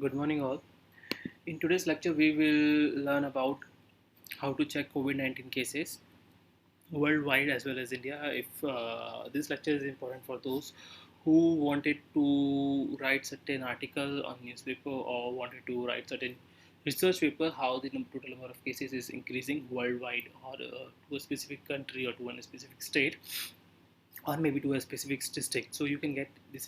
Good morning, all. In today's lecture, we will learn about how to check COVID 19 cases worldwide as well as India. If this lecture is important for those who wanted to write certain article on newspaper or wanted to write certain research paper, how the total number of cases is increasing worldwide or to a specific country or to a specific state or maybe to a specific district, so you can get this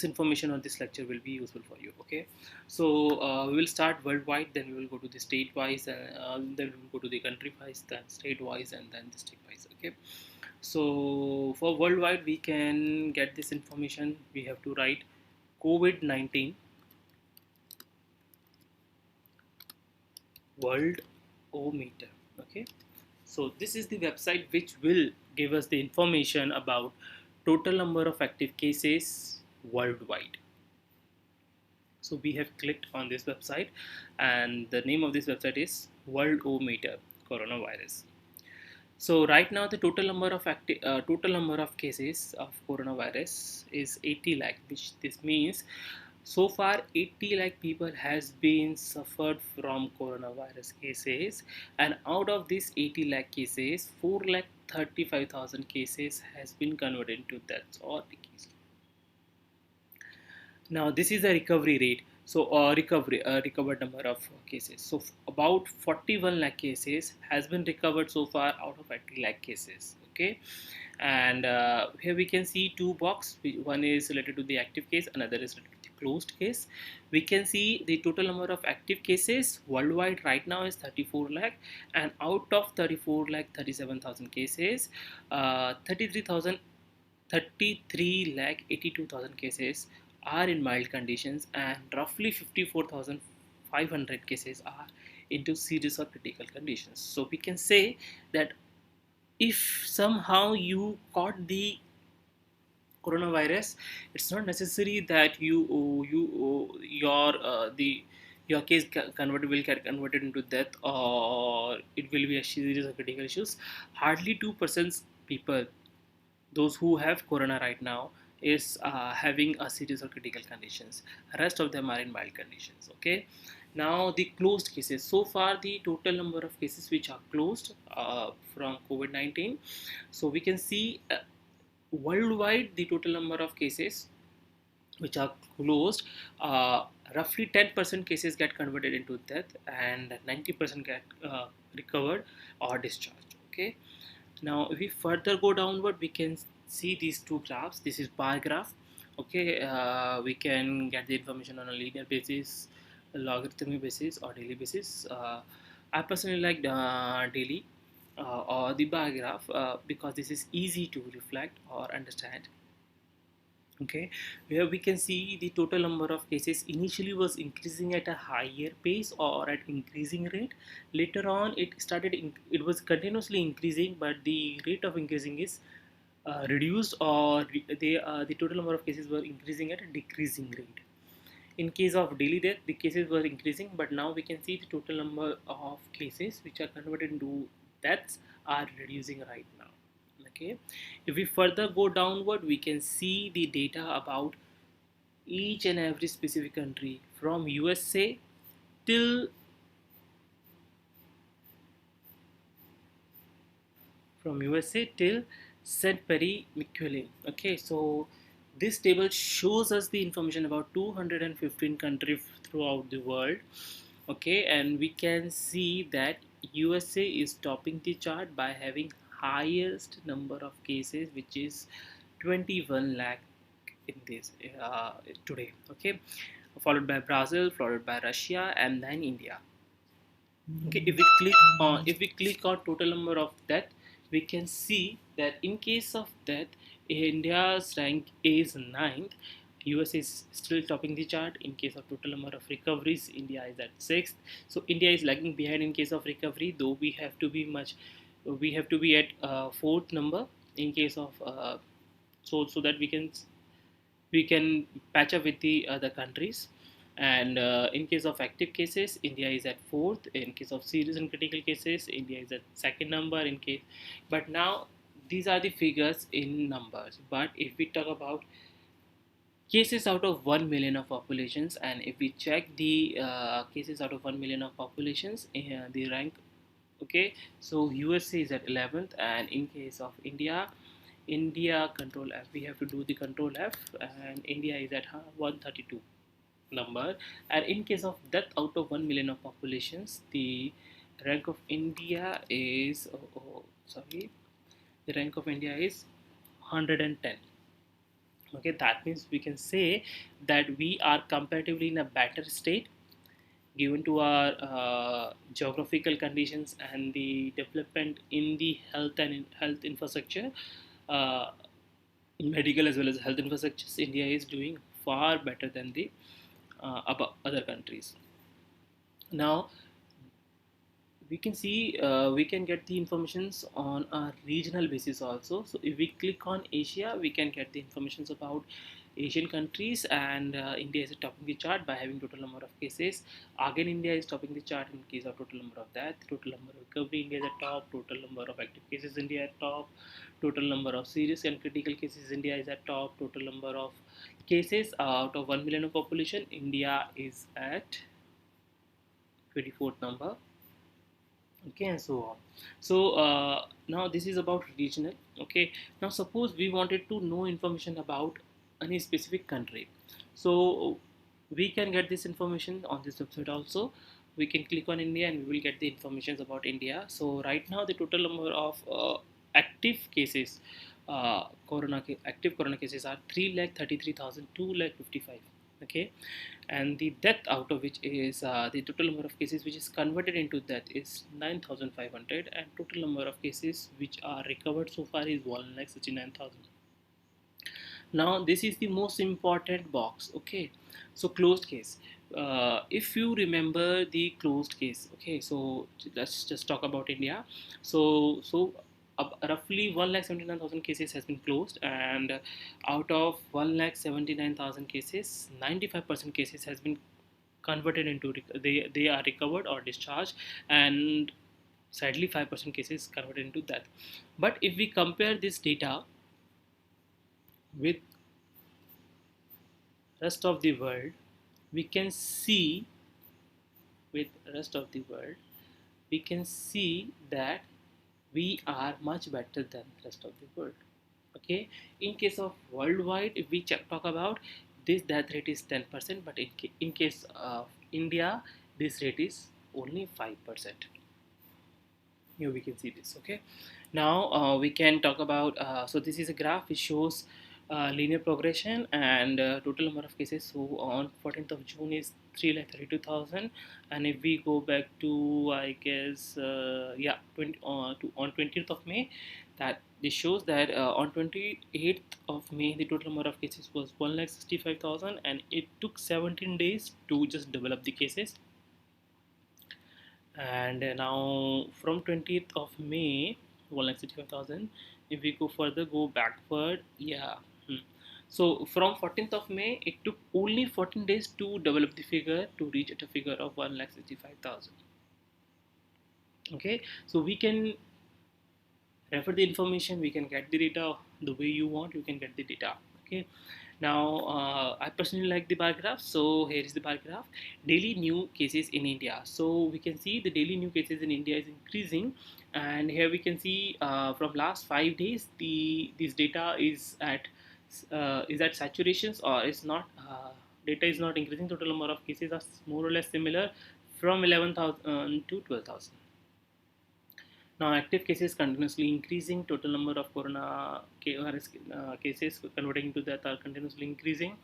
information or this lecture will be useful for you. Okay, so we will start worldwide, then we will go to the state wise, and then we will go to the country wise, then state wise, and then district wise. Okay, so for worldwide we can get this information. We have to write COVID-19 world o meter. Okay, so this is the website which will give us the information about total number of active cases worldwide. So we have clicked on this website, and the name of this website is Worldometer Coronavirus. So right now the total number of cases of coronavirus is 80 lakh, which this means so far 80 lakh people has been suffered from coronavirus cases, and out of these 80 lakh cases, 4 lakh 35,000 cases has been converted into deaths or decreased. Now this is the recovery rate. So recovered number of cases. So about 41 lakh cases has been recovered so far out of 80 lakh cases. Okay, and here we can see two box. One is related to the active case, another is related to the closed case. We can see the total number of active cases worldwide right now is 34 lakh, and out of 34 lakh 37,000 cases, 33 lakh 82,000 cases are in mild conditions, and roughly 54,500 cases are into serious or critical conditions. So we can say that if somehow you caught the coronavirus, it's not necessary that your case converted will get converted into death, or it will be a serious or critical issues. Hardly 2% people, those who have corona right now, is having a serious or critical conditions. Rest of them are in mild conditions. Okay, now the closed cases. So far the total number of cases which are closed from COVID-19, so we can see worldwide the total number of cases which are closed, roughly 10% cases get converted into death, and 90% get recovered or discharged. Okay, now if we further go downward, we can see these two graphs. This is bar graph. Okay, we can get the information on a linear basis, a logarithmic basis, or daily basis. I personally like daily or the bar graph because this is easy to reflect or understand. Okay, where we can see the total number of cases initially was increasing at a higher pace or at increasing rate. Later on it was continuously increasing, but the rate of increasing is reduced, or the total number of cases were increasing at a decreasing rate. In case of daily death, the cases were increasing, but now we can see the total number of cases which are converted into deaths are reducing right now. Okay, if we further go downward, we can see the data about each and every specific country from USA till St. Perry McQuillan. Okay, so this table shows us the information about 215 countries throughout the world. Okay, and we can see that USA is topping the chart by having highest number of cases, which is 21 lakh in this today. Okay, followed by Brazil, followed by Russia, and then India. Okay, if we click on total number of death, we can see that in case of death, India's rank is ninth. US is still topping the chart. In case of total number of recoveries, India is at sixth. So India is lagging behind in case of recovery, though we have to be at fourth number in case of so that we can patch up with the other countries. And in case of active cases, India is at fourth. In case of serious and critical cases, India is at second number in case. But now these are the figures in numbers, but if we talk about cases out of 1 million of populations. And if we check the cases out of 1 million of populations, the rank, okay, so USA is at 11th, and in case of India, India control F, we have to do the control F, and India is at 132 number. And in case of death out of 1 million of populations, the rank of India is, sorry, the rank of India is 110. Okay, that means we can say that we are comparatively in a better state given to our geographical conditions and the development in the health and health infrastructure, uh, medical as well as health infrastructures. India is doing far better than the other countries. Now we can see, we can get the informations on a regional basis also. So if we click on Asia, we can get the informations about Asian countries, and India is topping the chart by having total number of cases. Again, India is topping the chart in case of total number of death, total number of recovery. India is at top, total number of active cases. India at top, total number of serious and critical cases. India is at top, total number of cases out of 1 million of population. India is at 24th number, okay, and so on. So now this is about regional. Okay, now suppose we wanted to know information about any specific country, so we can get this information on this website also. We can click on India and we will get the information about India. So right now the total number of active cases, active corona cases are 3,33,000, 2,55. Okay, and the death out of which is, the total number of cases which is converted into death is 9,500, and total number of cases which are recovered so far is 1,69,000. Now this is the most important box. Okay, so closed case. If you remember the closed case, okay, so let's just talk about India. So roughly 1,79,000 cases has been closed, and out of 1,79,000 cases, 95% cases has been converted into they are recovered or discharged, and sadly 5% cases converted into death. But if we compare this data with rest of the world, we can see, with rest of the world we can see that we are much better than rest of the world. Okay, in case of worldwide, if we talk about this, death rate is 10%, but in case of India, this rate is only 5%. Here we can see this. Okay, now we can talk about, so this is a graph which shows linear progression and total number of cases. So on 14th of June is 3,32,000, and if we go back to, I guess, yeah, 20, on 20th of May, that this shows that on 28th of May the total number of cases was 1,65,000, and it took 17 days to just develop the cases. And now from 20th of May, 1,65,000. If we go further, go backward, yeah. So from 14th of May, it took only 14 days to develop the figure to reach at a figure of 1,65,000. Okay, so we can refer the information, we can get the data the way you want, you can get the data. Okay, now I personally like the bar graph. So here is the bar graph, daily new cases in India. So we can see the daily new cases in India is increasing, and here we can see from last 5 days the this data is at saturations, or is not, data is not increasing. Total number of cases are more or less similar from 11,000 to 12,000. Now, active cases continuously increasing. Total number of corona cases converting into death are continuously increasing.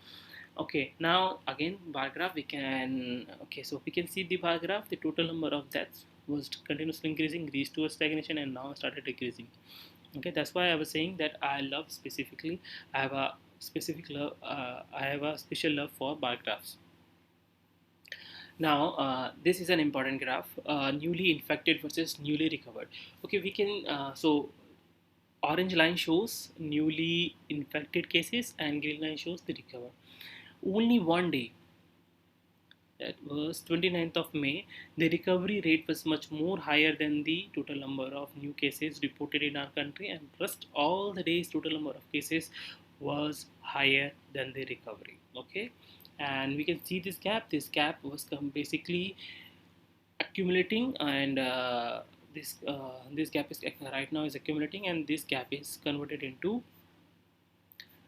Okay, now again bar graph we can, okay, so we can see the bar graph. The total number of deaths was continuously increasing, reached to a stagnation, and now started decreasing. Okay, that's why I was saying that I love specifically. I have a specific love. I have a special love for bar graphs. Now, this is an important graph, newly infected versus newly recovered. Okay, we can, so orange line shows newly infected cases and green line shows the recovered. Only one day, that was 29th of May, the recovery rate was much more higher than the total number of new cases reported in our country, and rest all the days total number of cases was higher than the recovery. Okay, and we can see this gap. This gap was basically accumulating, and this gap is right now is accumulating, and this gap is converted into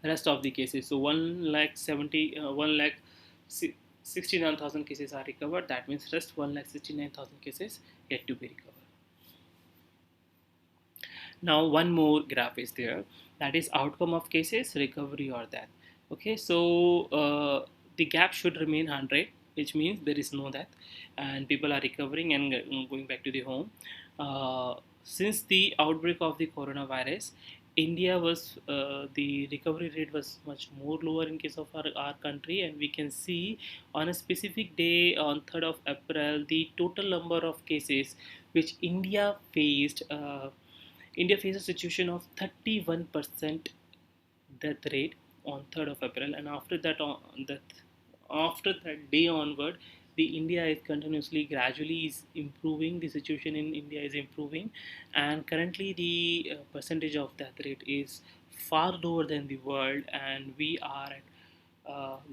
rest of the cases. So 1 lakh 69,000 cases are recovered. That means rest 1,69,000 cases yet to be recovered. Now one more graph is there, that is outcome of cases, recovery or death. Okay, so the gap should remain 100, which means there is no death and people are recovering and going back to the home. Since the outbreak of the coronavirus, India was the recovery rate was much more lower in case of our country, and we can see on a specific day on 3rd of April the total number of cases which India faced a situation of 31% death rate on 3rd of April, and after that day onward, the India is continuously, gradually is improving. The situation in India is improving, and currently the percentage of death rate is far lower than the world, and we are at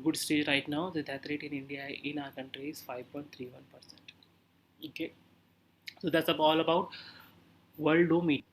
good stage right now. The death rate in India in our country is 5.31%. Okay, so that's all about World Low Meeting.